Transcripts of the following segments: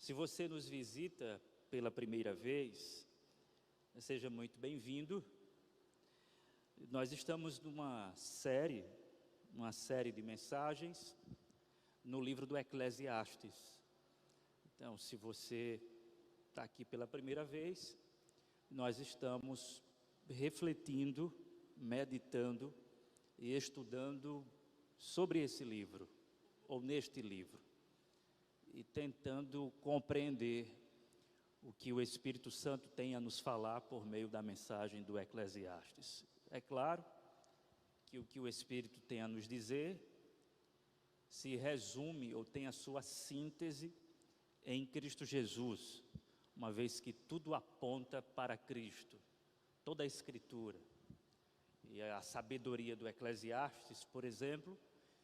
Se você nos visita pela primeira vez, seja muito bem-vindo. Nós estamos numa série de mensagens no livro do Eclesiastes. Então, se você está aqui pela primeira vez, nós estamos refletindo, meditando e estudando sobre esse livro, ou neste livro, e tentando compreender o que o Espírito Santo tem a nos falar por meio da mensagem do Eclesiastes. É claro que o que o Espírito tem a nos dizer se resume ou tem a sua síntese em Cristo Jesus, uma vez que tudo aponta para Cristo, toda a Escritura. E a sabedoria do Eclesiastes, por exemplo,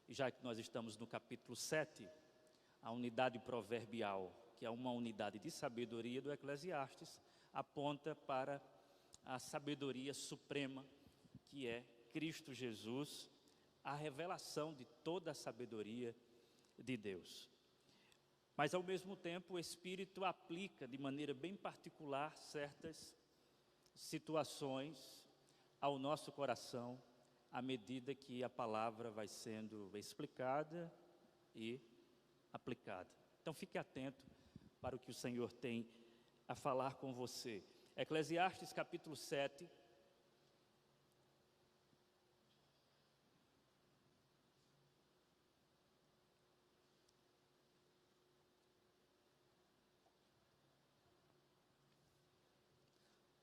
já que nós estamos no capítulo 7, a unidade proverbial, que é uma unidade de sabedoria do Eclesiastes, aponta para a sabedoria suprema, que é Cristo Jesus, a revelação de toda a sabedoria de Deus. Mas ao mesmo tempo o Espírito aplica de maneira bem particular certas situações ao nosso coração, à medida que a palavra vai sendo explicada e aplicada. Então fique atento para o que o Senhor tem a falar com você. Eclesiastes capítulo 7.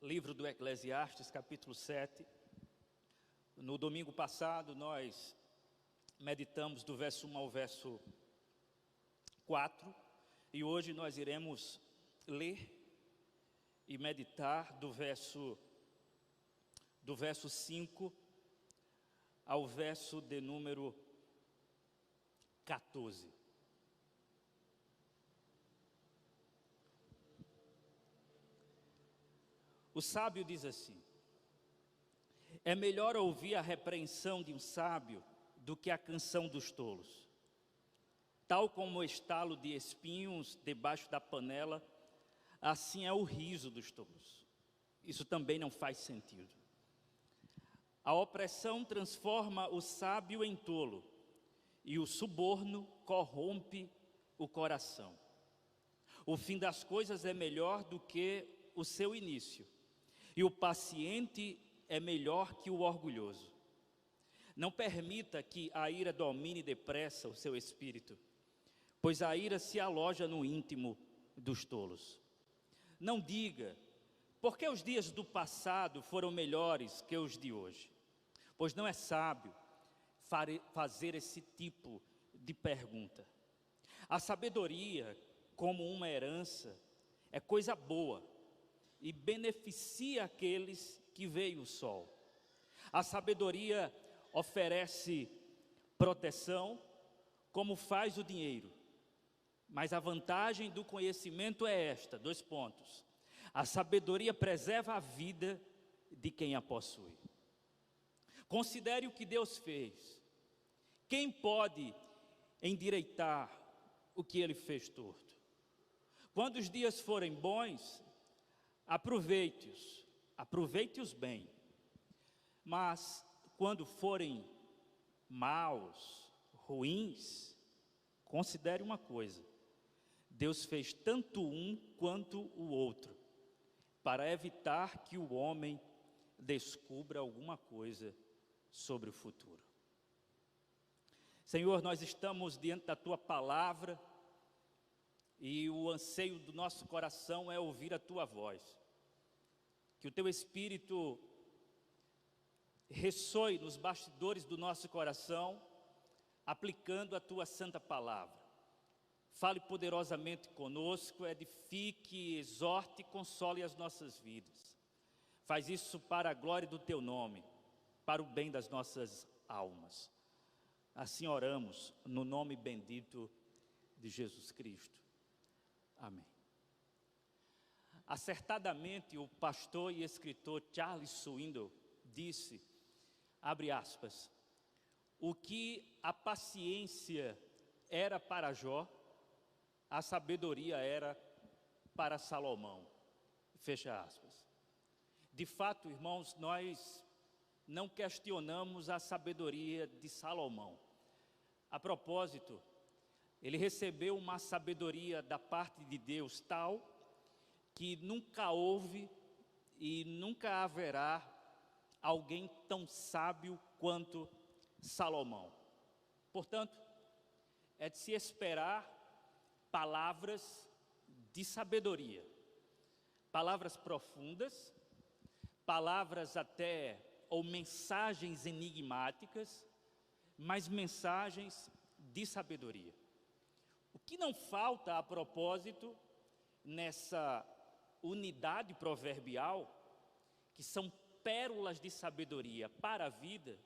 Livro do Eclesiastes, capítulo 7. No domingo passado nós meditamos do verso 1 ao verso 4, e hoje nós iremos ler e meditar do verso 5 ao verso de número 14. O sábio diz assim: é melhor ouvir a repreensão de um sábio do que a canção dos tolos. Tal como o estalo de espinhos debaixo da panela, assim é o riso dos tolos. Isso também não faz sentido. A opressão transforma o sábio em tolo, e o suborno corrompe o coração. O fim das coisas é melhor do que o seu início, e o paciente é melhor que o orgulhoso. Não permita que a ira domine depressa o seu espírito, pois a ira se aloja no íntimo dos tolos. Não diga, por que os dias do passado foram melhores que os de hoje? Pois não é sábio fazer esse tipo de pergunta. A sabedoria, como uma herança, é coisa boa e beneficia aqueles que veem o sol. A sabedoria oferece proteção, como faz o dinheiro. Mas a vantagem do conhecimento é esta, 2 pontos. A sabedoria preserva a vida de quem a possui. Considere o que Deus fez. Quem pode endireitar o que Ele fez torto? Quando os dias forem bons, aproveite-os bem. Mas quando forem maus, ruins, considere uma coisa: Deus fez tanto um quanto o outro, para evitar que o homem descubra alguma coisa sobre o futuro. Senhor, nós estamos diante da Tua palavra, e o anseio do nosso coração é ouvir a Tua voz. Que o Teu Espírito ressoe nos bastidores do nosso coração, aplicando a Tua santa palavra. Fale poderosamente conosco, edifique, exorte e console as nossas vidas. Faz isso para a glória do Teu nome, para o bem das nossas almas. Assim oramos, no nome bendito de Jesus Cristo. Amém. Acertadamente, o pastor e escritor Charles Swindoll disse, abre aspas, o que a paciência era para Jó, a sabedoria era para Salomão. Fecha aspas. De fato, irmãos, nós não questionamos a sabedoria de Salomão. A propósito, ele recebeu uma sabedoria da parte de Deus tal que nunca houve e nunca haverá alguém tão sábio quanto Salomão. Portanto, é de se esperar palavras de sabedoria, palavras profundas, palavras até ou mensagens enigmáticas, mas mensagens de sabedoria. O que não falta a propósito nessa unidade proverbial, que são pérolas de sabedoria para a vida,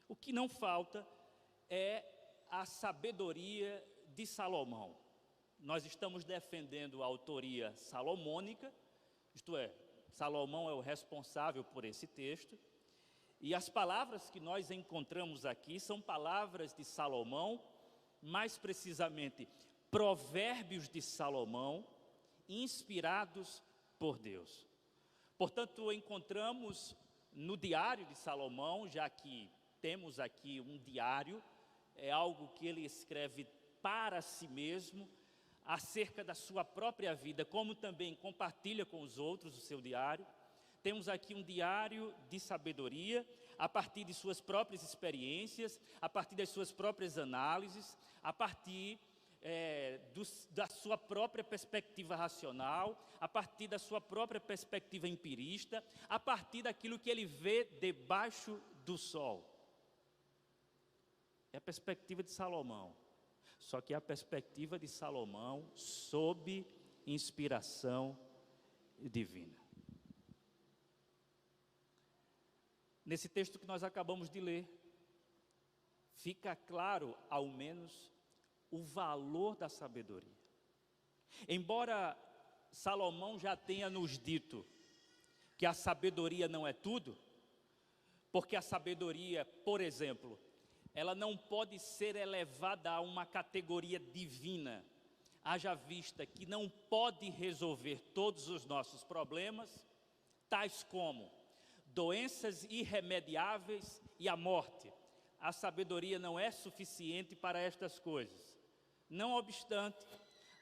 o que não falta é a sabedoria de Salomão. Nós estamos defendendo a autoria salomônica, isto é, Salomão é o responsável por esse texto, e as palavras que nós encontramos aqui são palavras de Salomão, mais precisamente, provérbios de Salomão, inspirados por Deus. Portanto, encontramos no diário de Salomão, já que temos aqui um diário, é algo que ele escreve para si mesmo, acerca da sua própria vida, como também compartilha com os outros o seu diário. Temos aqui um diário de sabedoria, a partir de suas próprias experiências, a partir das suas próprias análises, a partir da sua própria perspectiva racional, a partir da sua própria perspectiva empirista, a partir daquilo que ele vê debaixo do sol. É a perspectiva de Salomão, só que é a perspectiva de Salomão sob inspiração divina. Nesse texto que nós acabamos de ler, fica claro, ao menos, o valor da sabedoria. Embora Salomão já tenha nos dito que a sabedoria não é tudo, porque a sabedoria, por exemplo, ela não pode ser elevada a uma categoria divina, haja vista que não pode resolver todos os nossos problemas, tais como doenças irremediáveis e a morte. A sabedoria não é suficiente para estas coisas. Não obstante,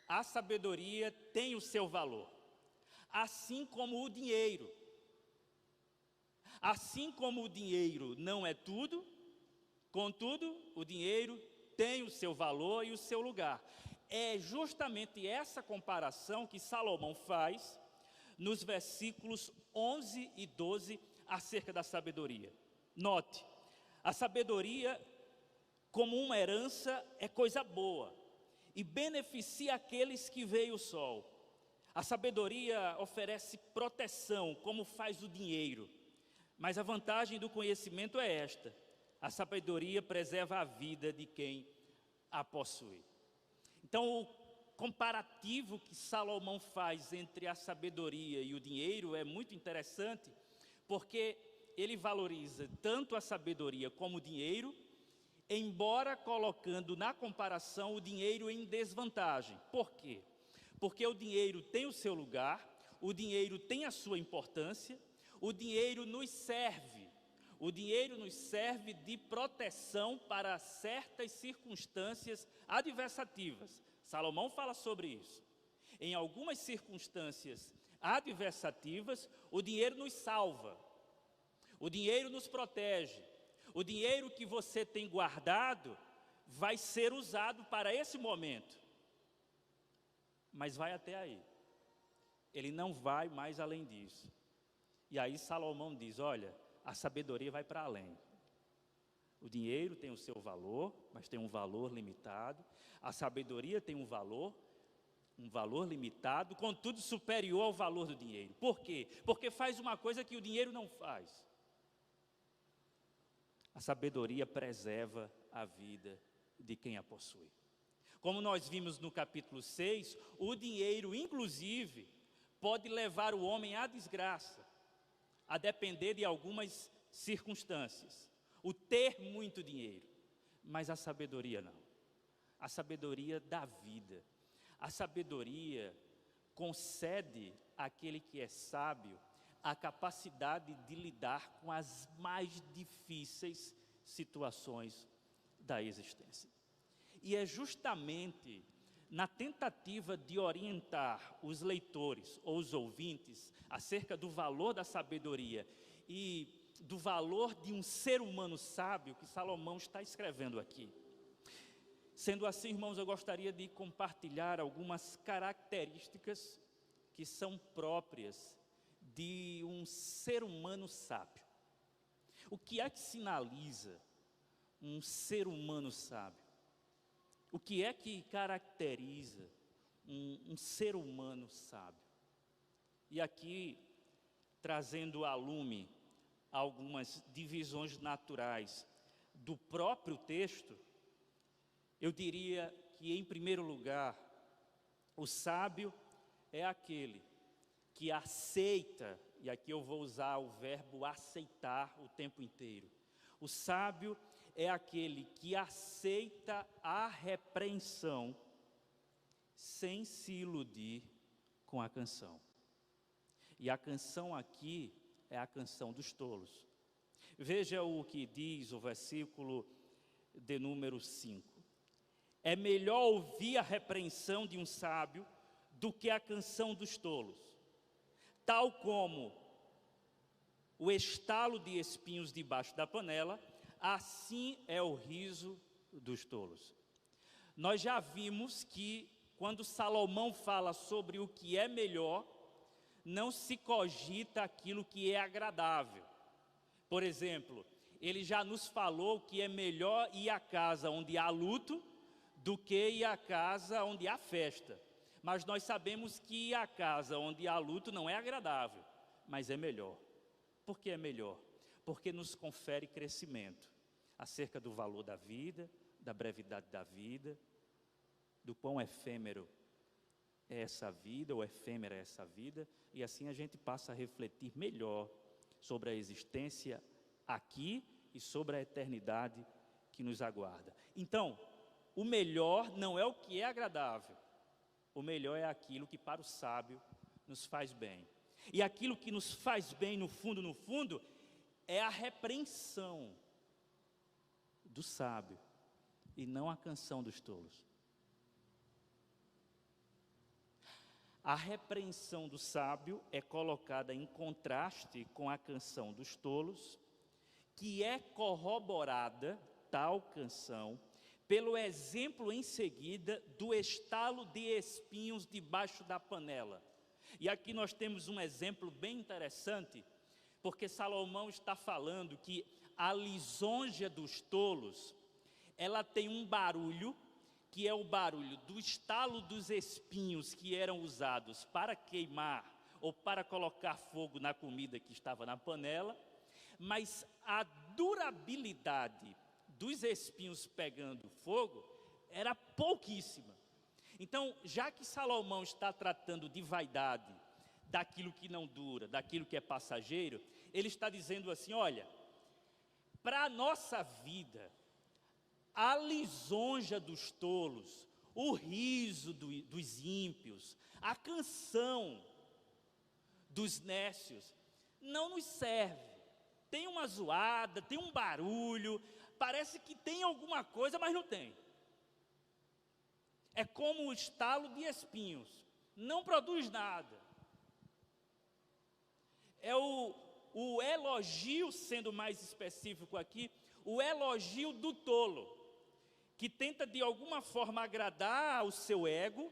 a sabedoria tem o seu valor, assim como o dinheiro. Assim como o dinheiro não é tudo, contudo, o dinheiro tem o seu valor e o seu lugar. É justamente essa comparação que Salomão faz nos versículos 11 e 12 acerca da sabedoria. Note, a sabedoria como uma herança é coisa boa e beneficia aqueles que veem o sol. A sabedoria oferece proteção, como faz o dinheiro, mas a vantagem do conhecimento é esta: a sabedoria preserva a vida de quem a possui. Então, o comparativo que Salomão faz entre a sabedoria e o dinheiro é muito interessante, porque ele valoriza tanto a sabedoria como o dinheiro, embora colocando na comparação o dinheiro em desvantagem. Por quê? Porque o dinheiro tem o seu lugar, o dinheiro tem a sua importância, o dinheiro nos serve de proteção para certas circunstâncias adversativas. Salomão fala sobre isso. Em algumas circunstâncias adversativas, o dinheiro nos salva, o dinheiro nos protege. O dinheiro que você tem guardado vai ser usado para esse momento, mas vai até aí. Ele não vai mais além disso. E aí Salomão diz: olha, a sabedoria vai para além. O dinheiro tem o seu valor, mas tem um valor limitado. A sabedoria tem um valor limitado, contudo superior ao valor do dinheiro. Por quê? Porque faz uma coisa que o dinheiro não faz. A sabedoria preserva a vida de quem a possui. Como nós vimos no capítulo 6, o dinheiro, inclusive, pode levar o homem à desgraça, a depender de algumas circunstâncias. O ter muito dinheiro, mas a sabedoria não. A sabedoria dá vida. A sabedoria concede àquele que é sábio a capacidade de lidar com as mais difíceis situações da existência. E é justamente na tentativa de orientar os leitores ou os ouvintes acerca do valor da sabedoria e do valor de um ser humano sábio que Salomão está escrevendo aqui. Sendo assim, irmãos, eu gostaria de compartilhar algumas características que são próprias de um ser humano sábio. O que é que sinaliza um ser humano sábio? O que é que caracteriza um ser humano sábio? E aqui, trazendo a lume algumas divisões naturais do próprio texto, eu diria que, em primeiro lugar, o sábio é aquele que aceita, e aqui eu vou usar o verbo aceitar o tempo inteiro. O sábio é aquele que aceita a repreensão sem se iludir com a canção. E a canção aqui é a canção dos tolos. Veja o que diz o versículo de número 5. É melhor ouvir a repreensão de um sábio do que a canção dos tolos, tal como o estalo de espinhos debaixo da panela, assim é o riso dos tolos. Nós já vimos que quando Salomão fala sobre o que é melhor, não se cogita aquilo que é agradável. Por exemplo, ele já nos falou que é melhor ir à casa onde há luto do que ir à casa onde há festa. Mas nós sabemos que ir à casa onde há luto não é agradável, mas é melhor. Por que é melhor? Porque nos confere crescimento acerca do valor da vida, da brevidade da vida, do quão efêmero é essa vida, ou efêmera é essa vida, e assim a gente passa a refletir melhor sobre a existência aqui e sobre a eternidade que nos aguarda. Então, o melhor não é o que é agradável, o melhor é aquilo que para o sábio nos faz bem. E aquilo que nos faz bem no fundo, é a repreensão do sábio e não a canção dos tolos. A repreensão do sábio é colocada em contraste com a canção dos tolos, que é corroborada, tal canção, pelo exemplo em seguida do estalo de espinhos debaixo da panela. E aqui nós temos um exemplo bem interessante, porque Salomão está falando que a lisonja dos tolos, ela tem um barulho, que é o barulho do estalo dos espinhos que eram usados para queimar ou para colocar fogo na comida que estava na panela, mas a durabilidade dos espinhos pegando fogo era pouquíssima. Então, já que Salomão está tratando de vaidade, daquilo que não dura, daquilo que é passageiro, ele está dizendo assim: olha, para a nossa vida, a lisonja dos tolos, o riso dos ímpios, a canção dos nécios, não nos serve. Tem uma zoada, tem um barulho, parece que tem alguma coisa, mas não tem. É como o estalo de espinhos, não produz nada. É o elogio, sendo mais específico aqui, o elogio do tolo, que tenta de alguma forma agradar ao seu ego,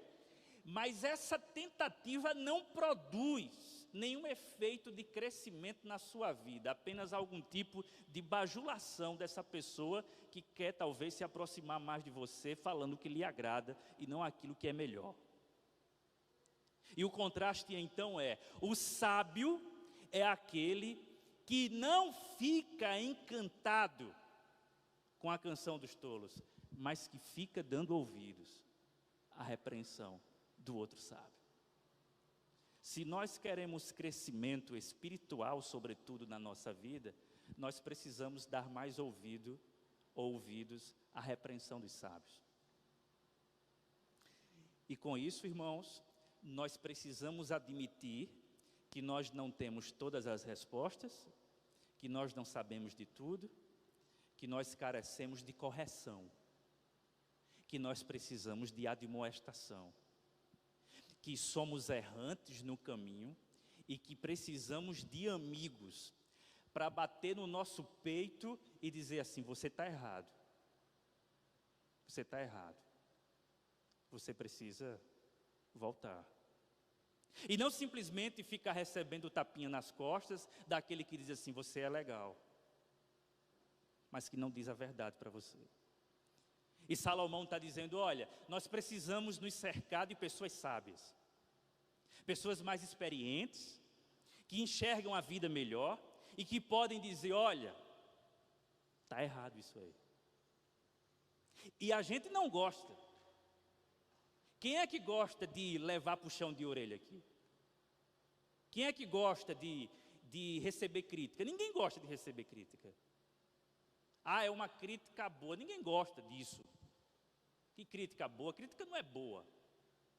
mas essa tentativa não produz nenhum efeito de crescimento na sua vida, apenas algum tipo de bajulação dessa pessoa que quer talvez se aproximar mais de você, falando o que lhe agrada e não aquilo que é melhor. E o contraste então é: o sábio é aquele que não fica encantado com a canção dos tolos, mas que fica dando ouvidos à repreensão do outro sábio. Se nós queremos crescimento espiritual, sobretudo na nossa vida, nós precisamos dar mais ouvidos à repreensão dos sábios. E com isso, irmãos, nós precisamos admitir que nós não temos todas as respostas, que nós não sabemos de tudo, que nós carecemos de correção, que nós precisamos de admoestação, que somos errantes no caminho e que precisamos de amigos para bater no nosso peito e dizer assim: você está errado, você está errado, você precisa voltar. E não simplesmente ficar recebendo tapinha nas costas daquele que diz assim: você é legal, mas que não diz a verdade para você. E Salomão está dizendo: olha, nós precisamos nos cercar de pessoas sábias, pessoas mais experientes, que enxergam a vida melhor e que podem dizer: olha, está errado isso aí. E a gente não gosta. Quem é que gosta de levar puxão de orelha aqui? Quem é que gosta de receber crítica? Ninguém gosta de receber crítica. Ah, é uma crítica boa. Ninguém gosta disso. Que crítica boa? Crítica não é boa.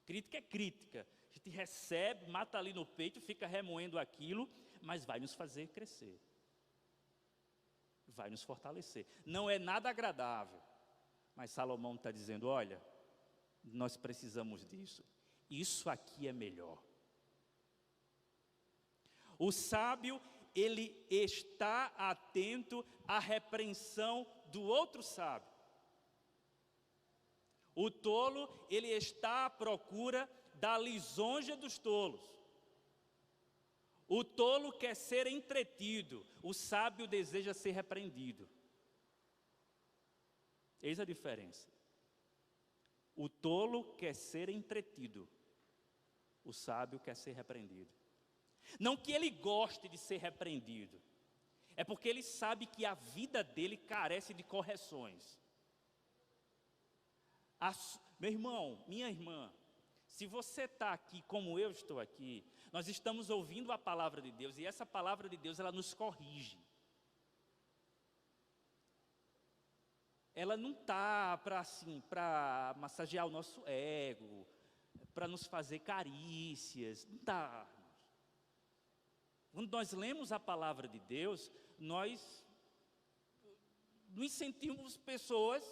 Crítica é crítica. A gente recebe, mata ali no peito, fica remoendo aquilo, mas vai nos fazer crescer. Vai nos fortalecer. Não é nada agradável. Mas Salomão está dizendo: olha, nós precisamos disso. Isso aqui é melhor. O sábio, ele está atento à repreensão do outro sábio. O tolo, ele está à procura da lisonja dos tolos. O tolo quer ser entretido, o sábio deseja ser repreendido. Eis a diferença. O tolo quer ser entretido, o sábio quer ser repreendido. Não que ele goste de ser repreendido, é porque ele sabe que a vida dele carece de correções. Meu irmão, minha irmã, se você está aqui como eu estou aqui, nós estamos ouvindo a palavra de Deus, e essa palavra de Deus, ela nos corrige. Ela não está para massagear o nosso ego, para nos fazer carícias, não está. Quando nós lemos a palavra de Deus, nós nos sentimos pessoas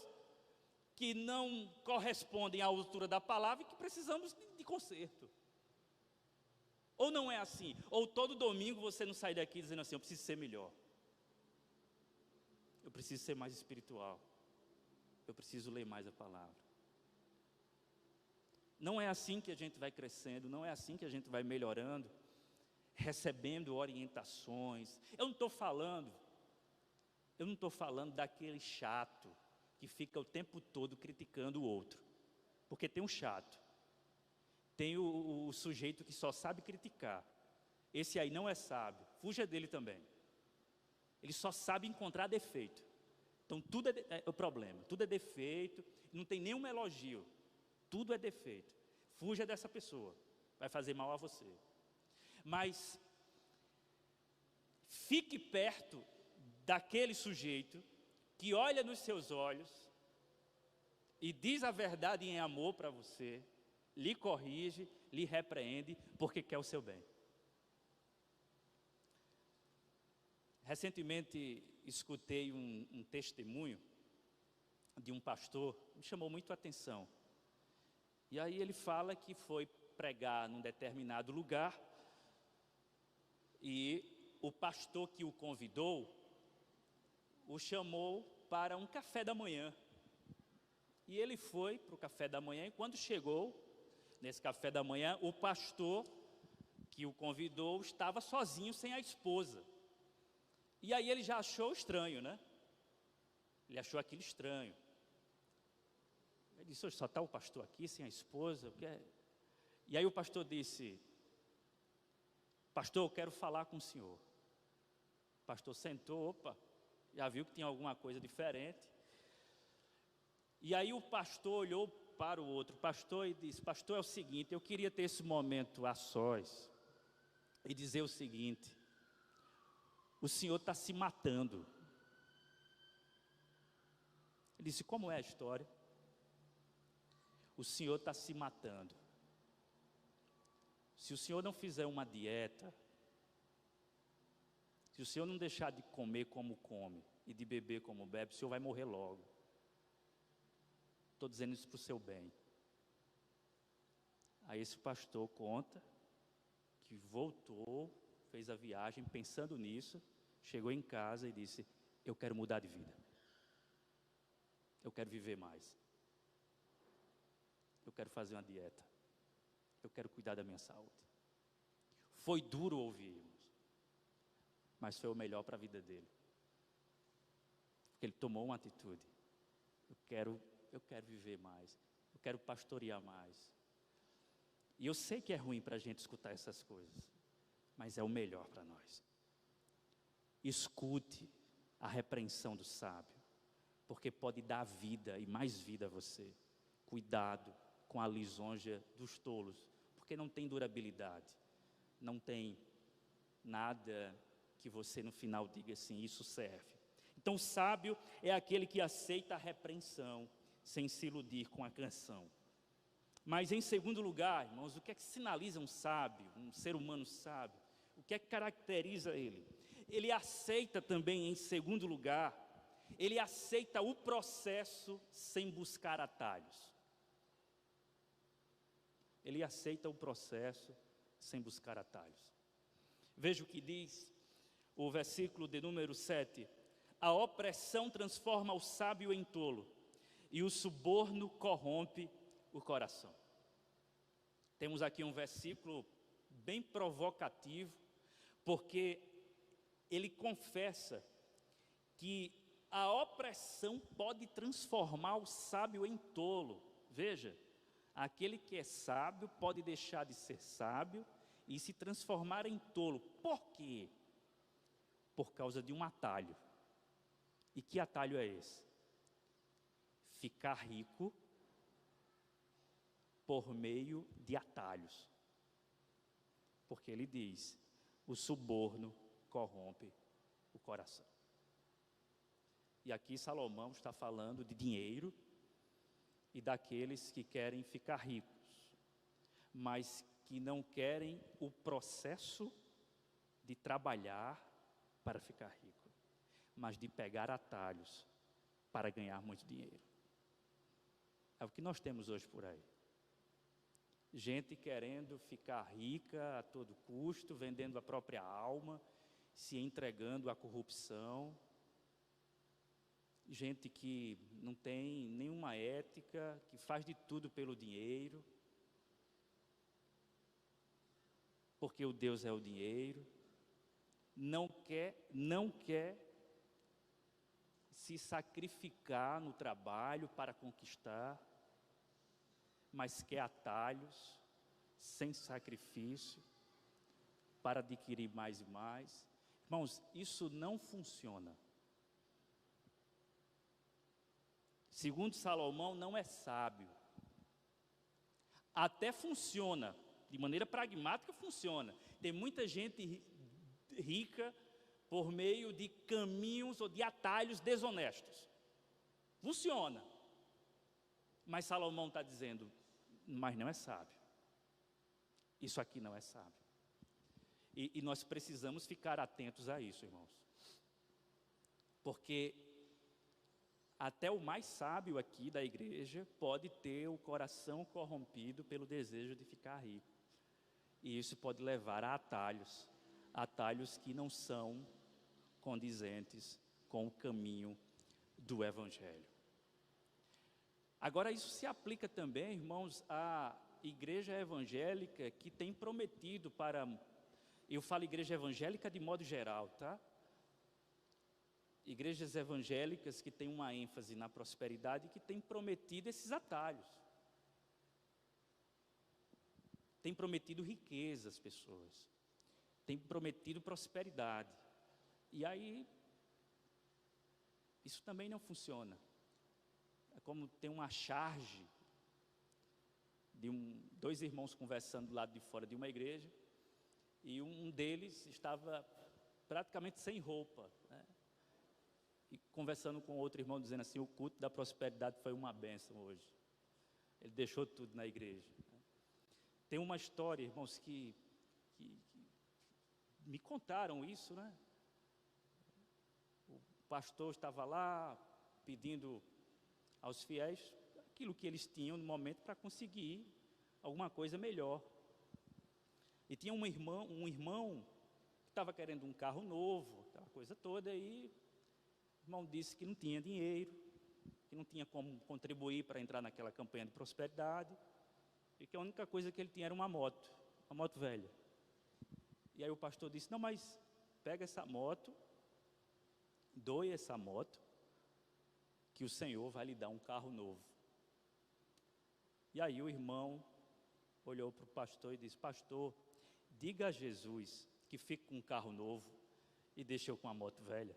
que não correspondem à altura da palavra e que precisamos de conserto. Ou não é assim? Ou todo domingo você não sai daqui dizendo assim: eu preciso ser melhor, eu preciso ser mais espiritual, eu preciso ler mais a palavra. Não é assim que a gente vai crescendo, não é assim que a gente vai melhorando, recebendo orientações. Eu não estou falando daquele chato que fica o tempo todo criticando o outro, porque tem um chato, tem o sujeito que só sabe criticar. Esse aí não é sábio, fuja dele também. Ele só sabe encontrar defeito. Então tudo é o problema, tudo é defeito, não tem nenhum elogio, tudo é defeito. Fuja dessa pessoa, vai fazer mal a você. Mas fique perto daquele sujeito que olha nos seus olhos e diz a verdade em amor para você, lhe corrige, lhe repreende, porque quer o seu bem. Recentemente escutei um testemunho de um pastor, me chamou muito a atenção. E aí ele fala que foi pregar num determinado lugar, e o pastor que o convidou, o chamou para um café da manhã. E ele foi para o café da manhã, e quando chegou nesse café da manhã, o pastor que o convidou estava sozinho, sem a esposa. E aí ele já achou estranho, né? Ele achou aquilo estranho. Ele disse: só está o pastor aqui, sem a esposa? E aí o pastor disse: pastor, eu quero falar com o senhor. O pastor sentou, opa, já viu que tinha alguma coisa diferente. E aí o pastor olhou para o outro pastor e disse: pastor, é o seguinte, eu queria ter esse momento a sós e dizer o seguinte: o senhor está se matando. Ele disse: como é a história? O senhor está se matando. Se o senhor não fizer uma dieta, se o senhor não deixar de comer como come e de beber como bebe, o senhor vai morrer logo. Estou dizendo isso para o seu bem. Aí esse pastor conta que voltou, fez a viagem pensando nisso, chegou em casa e disse: eu quero mudar de vida. Eu quero viver mais. Eu quero fazer uma dieta. Eu quero cuidar da minha saúde. Foi duro ouvir, irmãos, mas foi o melhor para a vida dele. Porque ele tomou uma atitude. Eu quero viver mais. Eu quero pastorear mais. E eu sei que é ruim para a gente escutar essas coisas, mas é o melhor para nós. Escute a repreensão do sábio, porque pode dar vida e mais vida a você. Cuidado com a lisonja dos tolos, porque não tem durabilidade, não tem nada que você no final diga assim, isso serve. Então o sábio é aquele que aceita a repreensão, sem se iludir com a canção. Mas em segundo lugar, irmãos, o que é que sinaliza um sábio, um ser humano sábio? O que é que caracteriza ele? Ele aceita também, em segundo lugar, ele aceita o processo sem buscar atalhos. Ele aceita o processo sem buscar atalhos. Veja o que diz o versículo de número 7. A opressão transforma o sábio em tolo, e o suborno corrompe o coração. Temos aqui um versículo bem provocativo, porque ele confessa que a opressão pode transformar o sábio em tolo. Veja, aquele que é sábio pode deixar de ser sábio e se transformar em tolo. Por quê? Por causa de um atalho. E que atalho é esse? Ficar rico por meio de atalhos. Porque ele diz, o suborno corrompe o coração. E aqui Salomão está falando de dinheiro e daqueles que querem ficar ricos, mas que não querem o processo de trabalhar para ficar rico, mas de pegar atalhos para ganhar muito dinheiro. É o que nós temos hoje por aí. Gente querendo ficar rica a todo custo, vendendo a própria alma, se entregando à corrupção. Gente que não tem nenhuma ética, que faz de tudo pelo dinheiro, porque o Deus é o dinheiro. Não quer se sacrificar no trabalho para conquistar, mas quer atalhos, sem sacrifício, para adquirir mais e mais. Irmãos, isso não funciona. Segundo Salomão, não é sábio. Até funciona, de maneira pragmática funciona. Tem muita gente rica por meio de caminhos ou de atalhos desonestos. Funciona. Mas Salomão está dizendo, mas não é sábio. Isso aqui não é sábio. E nós precisamos ficar atentos a isso, irmãos. Porque até o mais sábio aqui da igreja pode ter o coração corrompido pelo desejo de ficar rico. E isso pode levar a atalhos que não são condizentes com o caminho do Evangelho. Agora, isso se aplica também, irmãos, à igreja evangélica que tem prometido para... Eu falo igreja evangélica de modo geral, tá? Igrejas evangélicas que têm uma ênfase na prosperidade e que têm prometido esses atalhos. Tem prometido riqueza às pessoas. Tem prometido prosperidade. E aí, isso também não funciona. É como tem uma charge de dois irmãos conversando do lado de fora de uma igreja, e um deles estava praticamente sem roupa, né? E conversando com outro irmão, dizendo assim, o culto da prosperidade foi uma bênção hoje. Ele deixou tudo na igreja, né? Tem uma história, irmãos, que me contaram isso, né? O pastor estava lá pedindo aos fiéis aquilo que eles tinham no momento para conseguir alguma coisa melhor. E tinha um irmão que estava querendo um carro novo, aquela coisa toda, e o irmão disse que não tinha dinheiro, que não tinha como contribuir para entrar naquela campanha de prosperidade, e que a única coisa que ele tinha era uma moto velha. E aí o pastor disse: não, mas pega essa moto, doe essa moto, que o Senhor vai lhe dar um carro novo. E aí o irmão olhou para o pastor e disse: pastor, diga a Jesus que fique com um carro novo e deixe eu com a moto velha.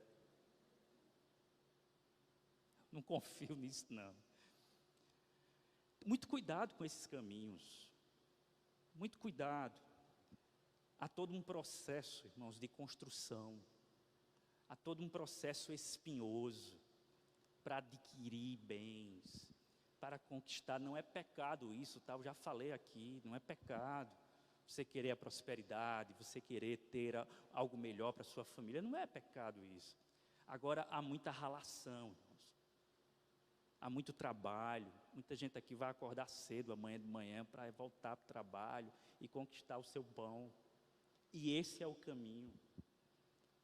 Não confio nisso, não. Muito cuidado com esses caminhos. Muito cuidado. Há todo um processo, irmãos, de construção. Há todo um processo espinhoso para adquirir bens, para conquistar. Não é pecado isso, tá? Eu já falei aqui, não é pecado. Você querer a prosperidade, você querer ter algo melhor para a sua família, não é pecado isso. Agora, há muita ralação, irmãos. Há muito trabalho, muita gente aqui vai acordar cedo amanhã de manhã para voltar para o trabalho e conquistar o seu pão. E esse é o caminho.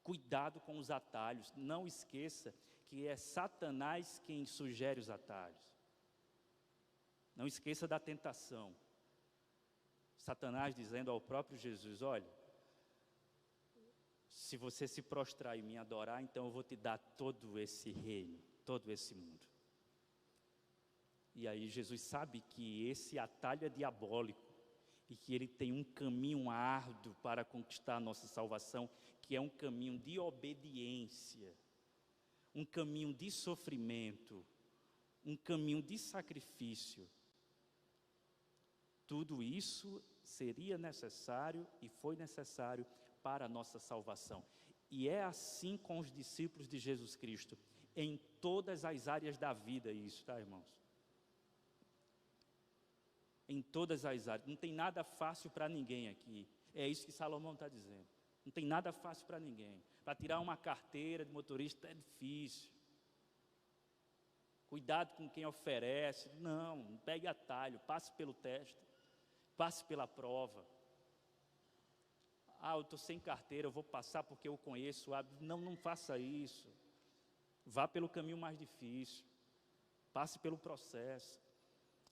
Cuidado com os atalhos, não esqueça que é Satanás quem sugere os atalhos. Não esqueça da tentação. Satanás dizendo ao próprio Jesus: olha, se você se prostrar e me adorar, então eu vou te dar todo esse reino, todo esse mundo. E aí Jesus sabe que esse atalho é diabólico e que ele tem um caminho árduo para conquistar a nossa salvação, que é um caminho de obediência, um caminho de sofrimento, um caminho de sacrifício. Tudo isso seria necessário e foi necessário para a nossa salvação. E é assim com os discípulos de Jesus Cristo, em todas as áreas da vida isso, tá, irmãos? Em todas as áreas, não tem nada fácil para ninguém aqui, é isso que Salomão está dizendo, não tem nada fácil para ninguém. Para tirar uma carteira de motorista é difícil, cuidado com quem oferece, não pegue atalho, passe pelo teste, passe pela prova. Eu estou sem carteira, eu vou passar porque eu conheço o hábito. Não faça isso, vá pelo caminho mais difícil, passe pelo processo.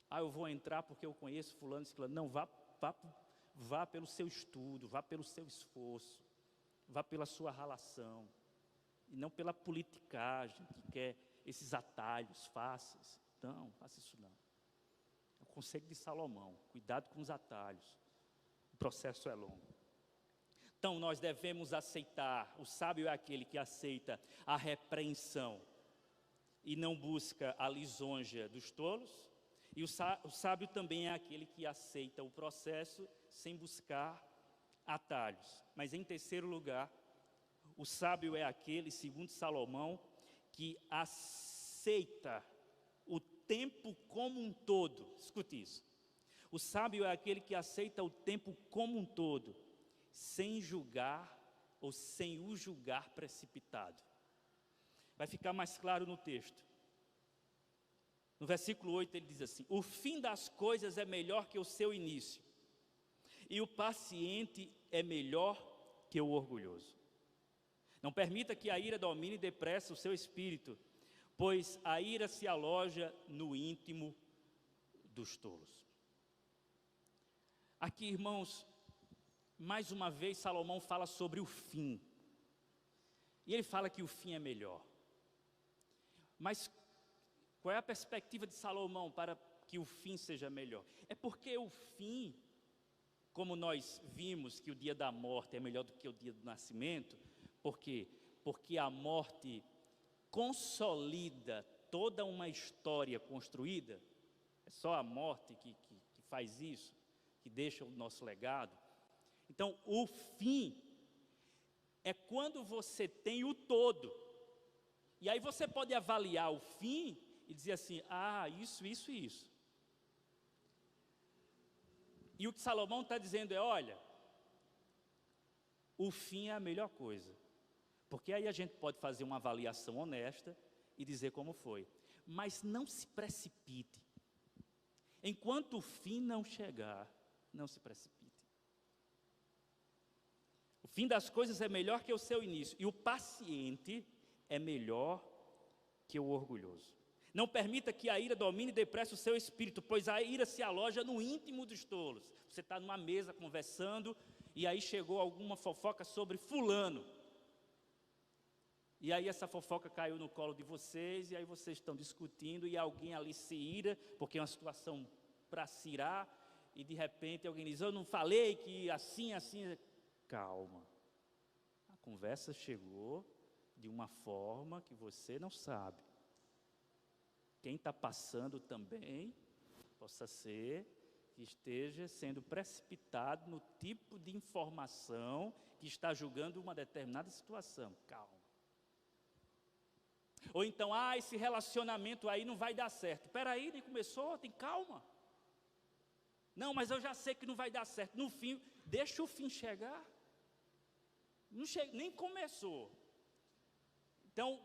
Eu vou entrar porque eu conheço fulano e ciclano. Não, vá pelo seu estudo, vá pelo seu esforço, vá pela sua ralação, e não pela politicagem que quer esses atalhos fáceis. Não, faça isso não. É o conselho de Salomão, cuidado com os atalhos, o processo é longo. Então nós devemos aceitar, o sábio é aquele que aceita a repreensão e não busca a lisonja dos tolos. E o sábio também é aquele que aceita o processo sem buscar atalhos. Mas em terceiro lugar, o sábio é aquele, segundo Salomão, que aceita o tempo como um todo. Escute isso. O sábio é aquele que aceita o tempo como um todo, sem julgar ou sem o julgar precipitado. Vai ficar mais claro no texto. No versículo 8 ele diz assim: o fim das coisas é melhor que o seu início, e o paciente é melhor que o orgulhoso. Não permita que a ira domine depressa o seu espírito, pois a ira se aloja no íntimo dos tolos. Aqui, irmãos, mais uma vez Salomão fala sobre o fim, e ele fala que o fim é melhor. Mas qual é a perspectiva de Salomão para que o fim seja melhor? É porque o fim, como nós vimos que o dia da morte é melhor do que o dia do nascimento, por quê? Porque a morte consolida toda uma história construída. É só a morte que faz isso, que deixa o nosso legado. Então, o fim é quando você tem o todo. E aí você pode avaliar o fim e dizer assim: isso e isso. E o que Salomão está dizendo é, olha, o fim é a melhor coisa. Porque aí a gente pode fazer uma avaliação honesta e dizer como foi. Mas não se precipite. Enquanto o fim não chegar, não se precipite. O fim das coisas é melhor que o seu início. E o paciente é melhor que o orgulhoso. Não permita que a ira domine depressa o seu espírito, pois a ira se aloja no íntimo dos tolos. Você está numa mesa conversando, e aí chegou alguma fofoca sobre fulano. E aí essa fofoca caiu no colo de vocês, e aí vocês estão discutindo, e alguém ali se ira, porque é uma situação para se irar, e de repente alguém diz, eu não falei que assim. Calma. A conversa chegou de uma forma que você não sabe. Quem está passando também, possa ser que esteja sendo precipitado no tipo de informação que está julgando uma determinada situação. Calma. Ou então, esse relacionamento aí não vai dar certo. Espera aí, nem começou, tem calma. Não, mas eu já sei que não vai dar certo. No fim, deixa o fim chegar. Não nem começou. Então,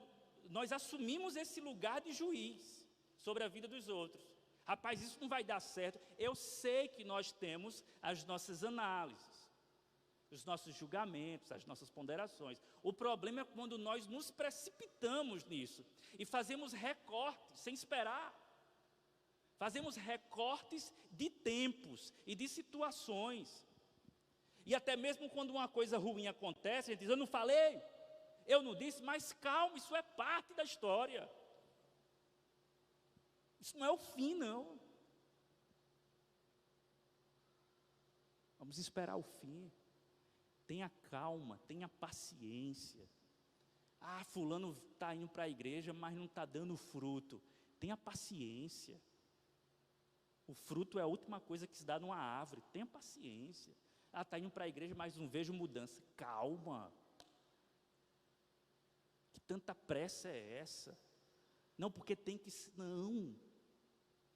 nós assumimos esse lugar de juiz sobre a vida dos outros. Rapaz, isso não vai dar certo. Eu sei que nós temos as nossas análises, os nossos julgamentos, as nossas ponderações. O problema é quando nós nos precipitamos nisso e fazemos recortes sem esperar. Fazemos recortes de tempos e de situações. E até mesmo quando uma coisa ruim acontece, a gente diz, eu não falei, eu não disse, mas calma, isso é parte da história. Isso não é o fim, não. Vamos esperar o fim. Tenha calma, tenha paciência. Fulano está indo para a igreja, mas não está dando fruto. Tenha paciência. O fruto é a última coisa que se dá numa árvore. Tenha paciência. Está indo para a igreja, mas não vejo mudança. Calma. Que tanta pressa é essa? Não, porque tem que... Não.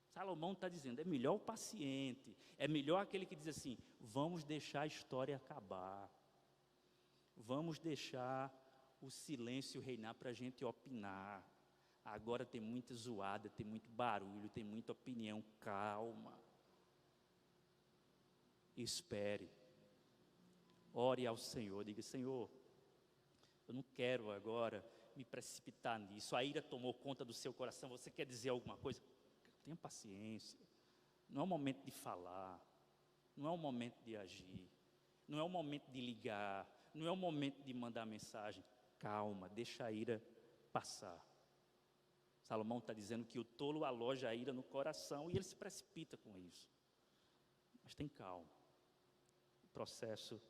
Salomão está dizendo, é melhor o paciente. É melhor aquele que diz assim, vamos deixar a história acabar. Vamos deixar o silêncio reinar para a gente opinar. Agora tem muita zoada, tem muito barulho, tem muita opinião. Calma. Espere. Ore ao Senhor, diga, Senhor, eu não quero agora me precipitar nisso. A ira tomou conta do seu coração, você quer dizer alguma coisa? Tenha paciência. Não é o momento de falar, não é o momento de agir, não é o momento de ligar, não é o momento de mandar mensagem. Calma, deixa a ira passar. Salomão está dizendo que o tolo aloja a ira no coração e ele se precipita com isso. Mas tem calma. O processo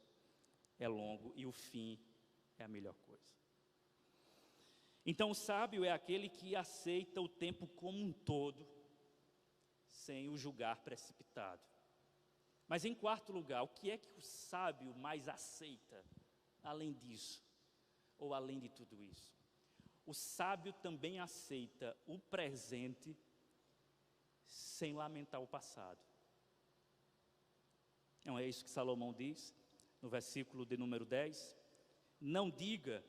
é longo e o fim é a melhor coisa. Então o sábio é aquele que aceita o tempo como um todo, sem o julgar precipitado. Mas em quarto lugar, o que é que o sábio mais aceita, além disso, ou além de tudo isso? O sábio também aceita o presente, sem lamentar o passado. Não é isso que Salomão diz, no versículo de número 10? Não diga,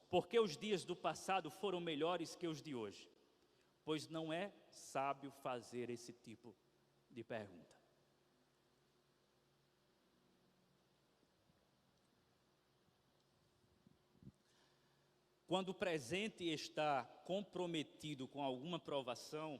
porque os dias do passado foram melhores que os de hoje. Pois não é sábio fazer esse tipo de pergunta. Quando o presente está comprometido com alguma provação,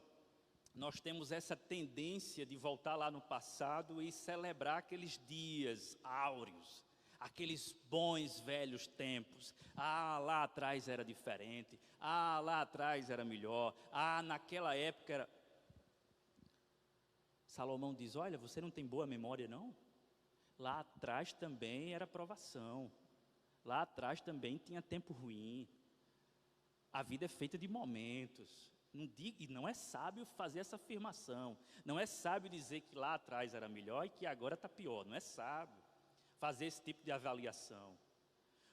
nós temos essa tendência de voltar lá no passado e celebrar aqueles dias áureos, aqueles bons velhos tempos. Lá atrás era diferente. Lá atrás era melhor. Naquela época era... Salomão diz, olha, você não tem boa memória não? Lá atrás também era provação. Lá atrás também tinha tempo ruim. A vida é feita de momentos. E não é sábio fazer essa afirmação. Não é sábio dizer que lá atrás era melhor e que agora está pior. Não é sábio fazer esse tipo de avaliação.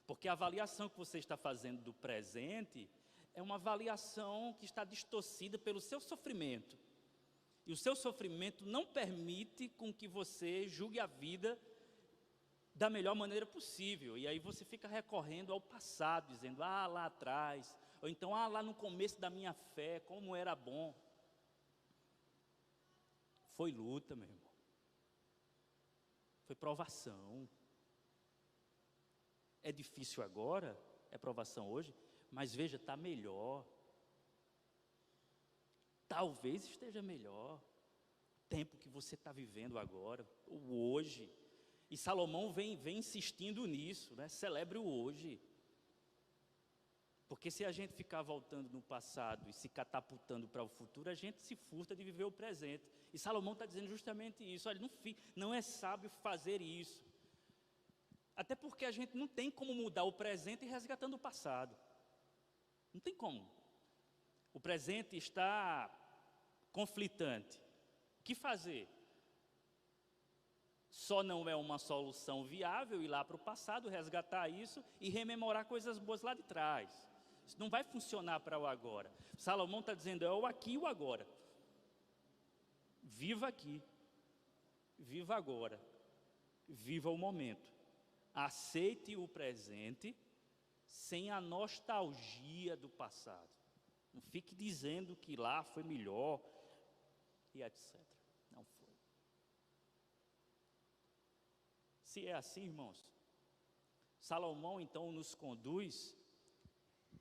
Porque a avaliação que você está fazendo do presente é uma avaliação que está distorcida pelo seu sofrimento. E o seu sofrimento não permite com que você julgue a vida da melhor maneira possível. E aí você fica recorrendo ao passado, dizendo, lá atrás, ou então, lá no começo da minha fé, como era bom. Foi luta, meu irmão. Foi provação. É difícil agora, é provação hoje, mas veja, está melhor. Talvez esteja melhor. O tempo que você está vivendo agora, o hoje. E Salomão vem insistindo nisso, né? Celebre o hoje. Porque se a gente ficar voltando no passado e se catapultando para o futuro, a gente se furta de viver o presente. E Salomão está dizendo justamente isso. Olha, não é sábio fazer isso. Até porque a gente não tem como mudar o presente resgatando o passado. Não tem como. O presente está conflitante. O que fazer? Só não é uma solução viável ir lá para o passado, resgatar isso e rememorar coisas boas lá de trás. Isso não vai funcionar para o agora. Salomão está dizendo, é o aqui e o agora. Viva aqui. Viva agora. Viva o momento. Aceite o presente sem a nostalgia do passado. Não fique dizendo que lá foi melhor e etc. Não foi. Se é assim, irmãos, Salomão então nos conduz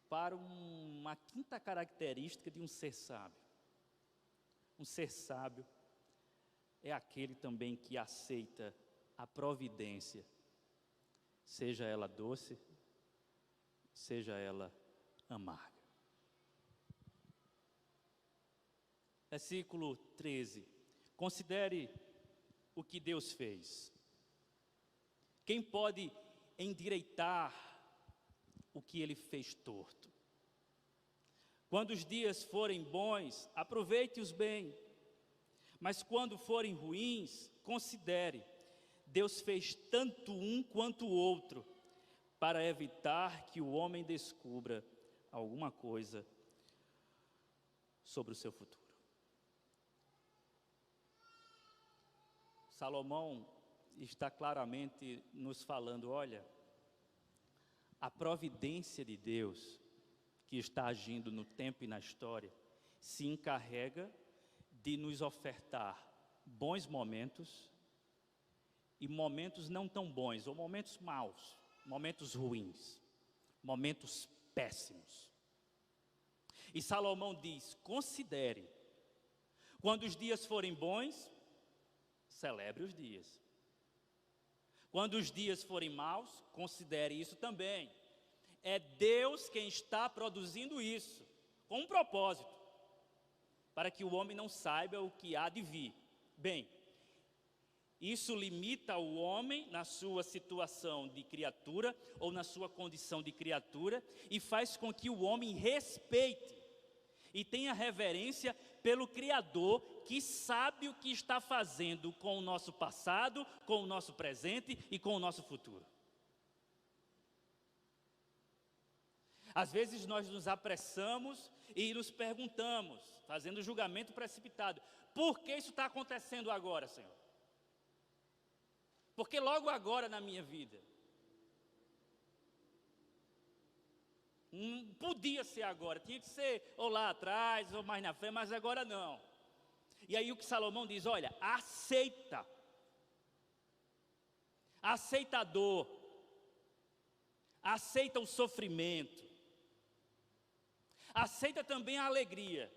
para uma quinta característica de um ser sábio. Um ser sábio é aquele também que aceita a providência, seja ela doce, seja ela amarga. Versículo 13. Considere o que Deus fez. Quem pode endireitar o que Ele fez torto? Quando os dias forem bons, aproveite-os bem. Mas quando forem ruins, considere. Deus fez tanto um quanto o outro, para evitar que o homem descubra alguma coisa sobre o seu futuro. Salomão está claramente nos falando, olha, a providência de Deus, que está agindo no tempo e na história, se encarrega de nos ofertar bons momentos e momentos não tão bons, ou momentos maus, momentos ruins, momentos péssimos. E Salomão diz, considere, quando os dias forem bons, celebre os dias. Quando os dias forem maus, considere isso também. É Deus quem está produzindo isso, com um propósito, para que o homem não saiba o que há de vir. Bem, isso limita o homem na sua situação de criatura, ou na sua condição de criatura, e faz com que o homem respeite e tenha reverência pelo Criador, que sabe o que está fazendo com o nosso passado, com o nosso presente e com o nosso futuro. Às vezes nós nos apressamos e nos perguntamos, fazendo julgamento precipitado, por que isso está acontecendo agora, Senhor? Porque logo agora na minha vida, não podia ser agora, tinha que ser ou lá atrás ou mais na frente, mas agora não. E aí o que Salomão diz, olha, aceita a dor, aceita o sofrimento, aceita também a alegria.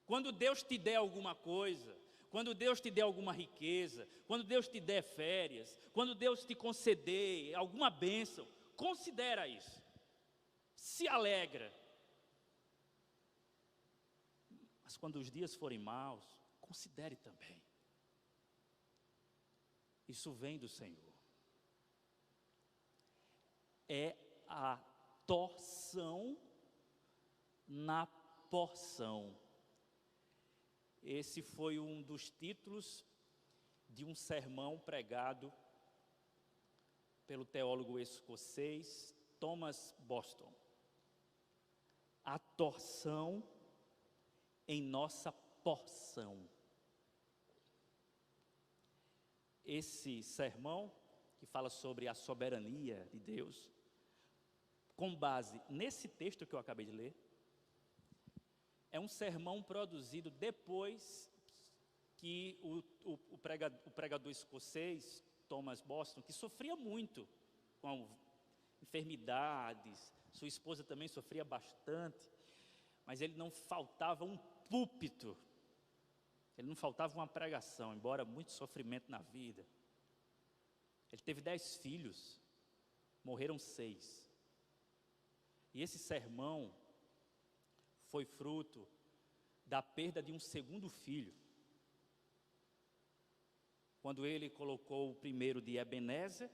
Quando Deus te der alguma coisa, quando Deus te der alguma riqueza, quando Deus te der férias, quando Deus te conceder alguma bênção, considera isso, se alegra. Mas quando os dias forem maus, considere também. Isso vem do Senhor. É a torção na porção. Esse foi um dos títulos de um sermão pregado pelo teólogo escocês Thomas Boston. A torção em nossa porção. Esse sermão, que fala sobre a soberania de Deus, com base nesse texto que eu acabei de ler, é um sermão produzido depois que o pregador escocês, Thomas Boston, que sofria muito com enfermidades, sua esposa também sofria bastante, mas ele não faltava um púlpito, ele não faltava uma pregação, embora muito sofrimento na vida. Ele teve 10 filhos, morreram 6. E esse sermão foi fruto da perda de um segundo filho. Quando ele colocou o primeiro de Ebenezer,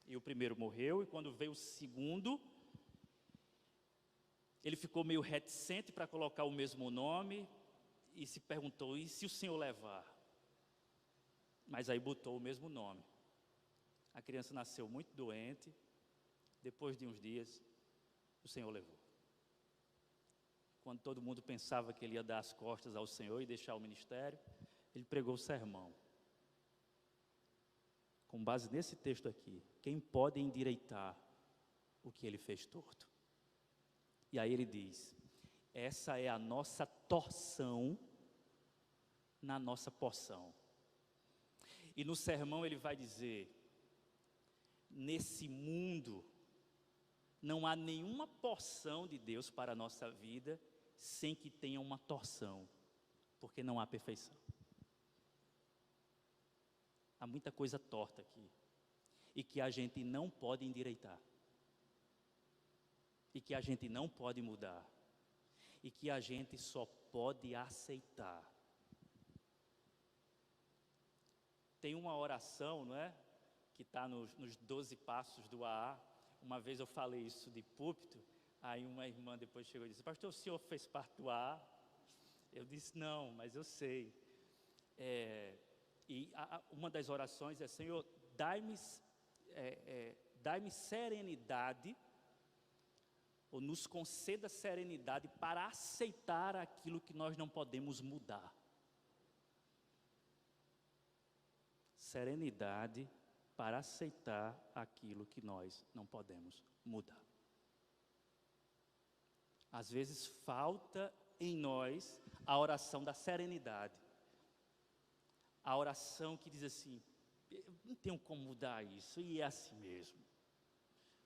e o primeiro morreu, e quando veio o segundo, ele ficou meio reticente para colocar o mesmo nome, e se perguntou, e se o Senhor levar? Mas aí botou o mesmo nome. A criança nasceu muito doente, depois de uns dias, o Senhor levou. Quando todo mundo pensava que ele ia dar as costas ao Senhor e deixar o ministério, ele pregou o sermão. Com base nesse texto aqui, quem pode endireitar o que ele fez torto? E aí ele diz, essa é a nossa torção na nossa porção. E no sermão ele vai dizer, nesse mundo, não há nenhuma porção de Deus para a nossa vida, sem que tenha uma torção, porque não há perfeição. Há muita coisa torta aqui, e que a gente não pode endireitar, e que a gente não pode mudar, e que a gente só pode aceitar. Tem uma oração, não é? Que está nos 12 passos do AA. Uma vez eu falei isso de púlpito, aí uma irmã depois chegou e disse, pastor, o senhor fez parte do AA? Eu disse, não, mas eu sei. Uma das orações é, Senhor, dai-me serenidade, ou nos conceda serenidade para aceitar aquilo que nós não podemos mudar. Serenidade para aceitar aquilo que nós não podemos mudar. Às vezes falta em nós a oração da serenidade. A oração que diz assim, eu não tenho como mudar isso, e é assim mesmo.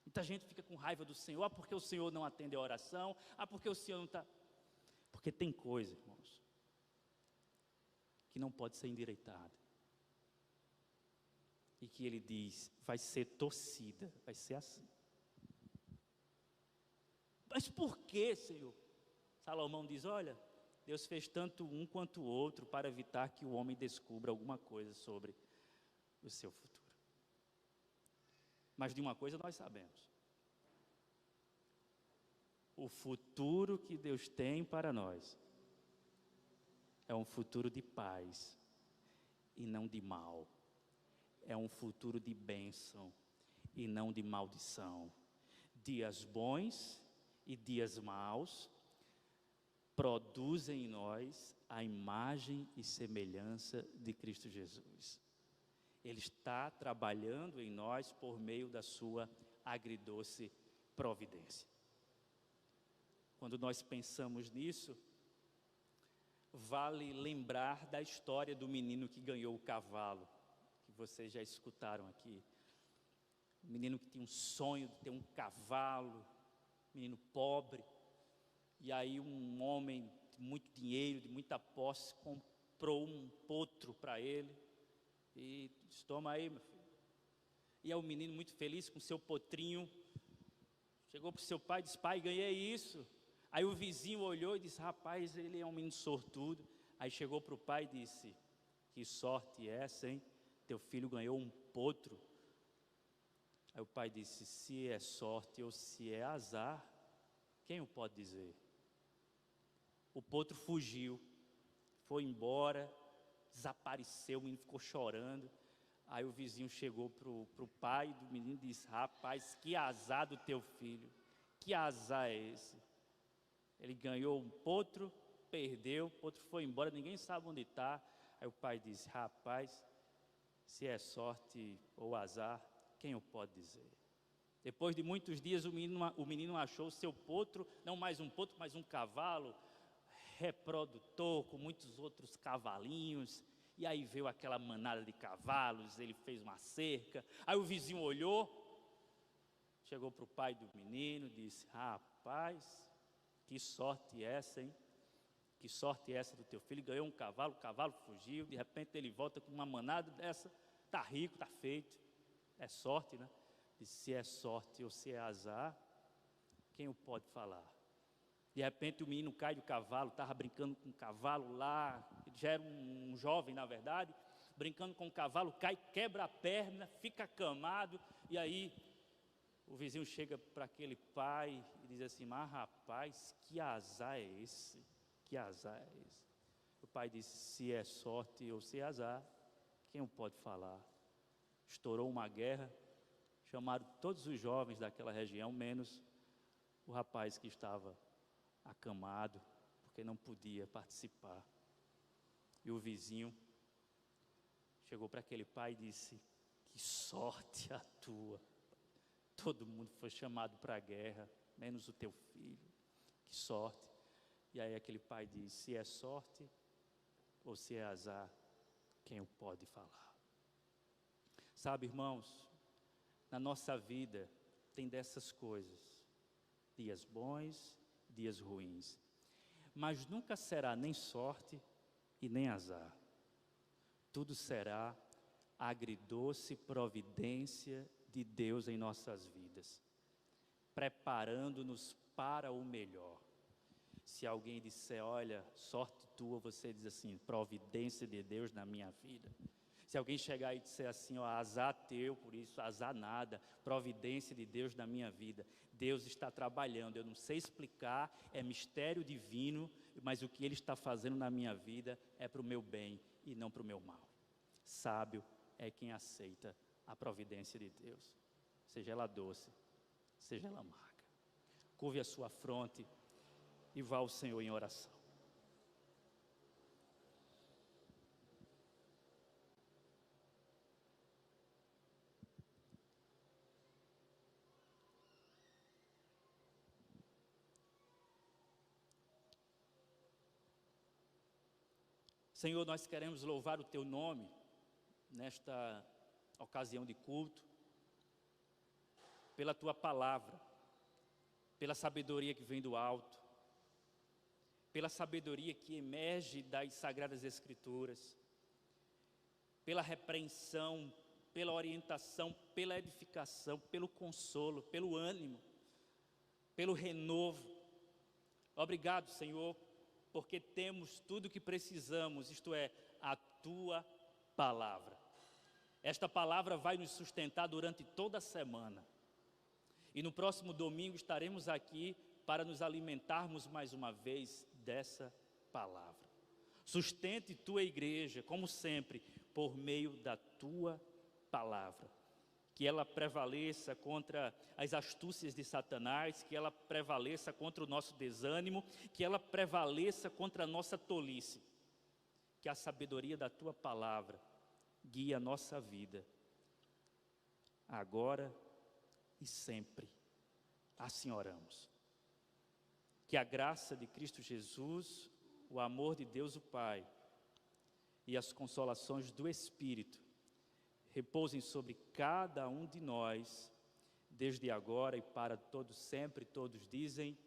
Muita gente fica com raiva do Senhor, porque o Senhor não atende a oração, porque o Senhor não está... Porque tem coisa, irmãos, que não pode ser endireitada. E que ele diz, vai ser torcida, vai ser assim. Mas por que, Senhor? Salomão diz, olha, Deus fez tanto um quanto o outro para evitar que o homem descubra alguma coisa sobre o seu futuro. Mas de uma coisa nós sabemos. O futuro que Deus tem para nós é um futuro de paz e não de mal. É um futuro de bênção e não de maldição. Dias bons e dias maus produzem em nós a imagem e semelhança de Cristo Jesus. Ele está trabalhando em nós por meio da sua agridoce providência. Quando nós pensamos nisso, vale lembrar da história do menino que ganhou o cavalo, que vocês já escutaram aqui. Um menino que tinha um sonho de ter um cavalo, menino pobre, e aí um homem de muito dinheiro, de muita posse, comprou um potro para ele, e disse, toma aí, meu filho. E é um menino muito feliz com seu potrinho, chegou para o seu pai e disse, pai, ganhei isso. Aí o vizinho olhou e disse, rapaz, ele é um menino sortudo. Aí chegou para o pai e disse, que sorte é essa, hein? Teu filho ganhou um potro. Aí o pai disse, se é sorte ou se é azar, quem o pode dizer? O potro fugiu, foi embora, desapareceu, o menino ficou chorando. Aí o vizinho chegou para o pai do menino e disse, rapaz, que azar do teu filho, que azar é esse? Ele ganhou um potro perdeu, o potro foi embora, ninguém sabe onde está. Aí o pai disse: rapaz, se é sorte ou azar, quem o pode dizer? Depois de muitos dias o menino achou o seu potro, não mais um potro, mas um cavalo reprodutor com muitos outros cavalinhos. E aí veio aquela manada de cavalos, ele fez uma cerca. Aí o vizinho olhou, chegou para o pai do menino, disse: rapaz, que sorte essa, hein? Que sorte essa do teu filho, ganhou um cavalo, o cavalo fugiu, de repente ele volta com uma manada dessa, está rico, está feito, é sorte, né? Disse: se é sorte ou se é azar, quem o pode falar? De repente o menino cai do cavalo, estava brincando com o cavalo lá, ele já era um jovem na verdade, brincando com o cavalo, cai, quebra a perna, fica acamado, e aí o vizinho chega para aquele pai e diz assim: mas rapaz, que azar é esse? Que azar é esse? O pai disse: se é sorte ou se é azar, quem o pode falar? Estourou uma guerra, chamaram todos os jovens daquela região, menos o rapaz que estava acamado, porque não podia participar. E o vizinho chegou para aquele pai e disse: que sorte a tua, todo mundo foi chamado para a guerra, menos o teu filho, que sorte. E aí aquele pai disse: se é sorte ou se é azar, quem o pode falar? Sabe, irmãos, na nossa vida tem dessas coisas, dias bons, dias ruins, mas nunca será nem sorte e nem azar. Tudo será a agridoce providência de Deus em nossas vidas, preparando-nos para o melhor. Se alguém disser: olha, sorte tua, você diz assim: providência de Deus na minha vida. Se alguém chegar e disser assim: ó, azar teu, por isso azar nada, providência de Deus na minha vida, Deus está trabalhando, eu não sei explicar, é mistério divino, mas o que Ele está fazendo na minha vida é para o meu bem e não para o meu mal. Sábio é quem aceita a providência de Deus, seja ela doce, seja ela amarga. Curve a sua fronte e vá ao Senhor em oração. Senhor, nós queremos louvar o Teu nome nesta ocasião de culto, pela Tua palavra, pela sabedoria que vem do alto, pela sabedoria que emerge das Sagradas Escrituras, pela repreensão, pela orientação, pela edificação, pelo consolo, pelo ânimo, pelo renovo. Obrigado, Senhor, porque temos tudo o que precisamos, isto é, a Tua palavra. Esta palavra vai nos sustentar durante toda a semana. E no próximo domingo estaremos aqui para nos alimentarmos mais uma vez dessa palavra. Sustente Tua igreja, como sempre, por meio da Tua palavra. Que ela prevaleça contra as astúcias de Satanás, que ela prevaleça contra o nosso desânimo, que ela prevaleça contra a nossa tolice. Que a sabedoria da Tua palavra guie a nossa vida, agora e sempre. Assim oramos. Que a graça de Cristo Jesus, o amor de Deus o Pai e as consolações do Espírito repousem sobre cada um de nós, desde agora e para todos sempre. Todos dizem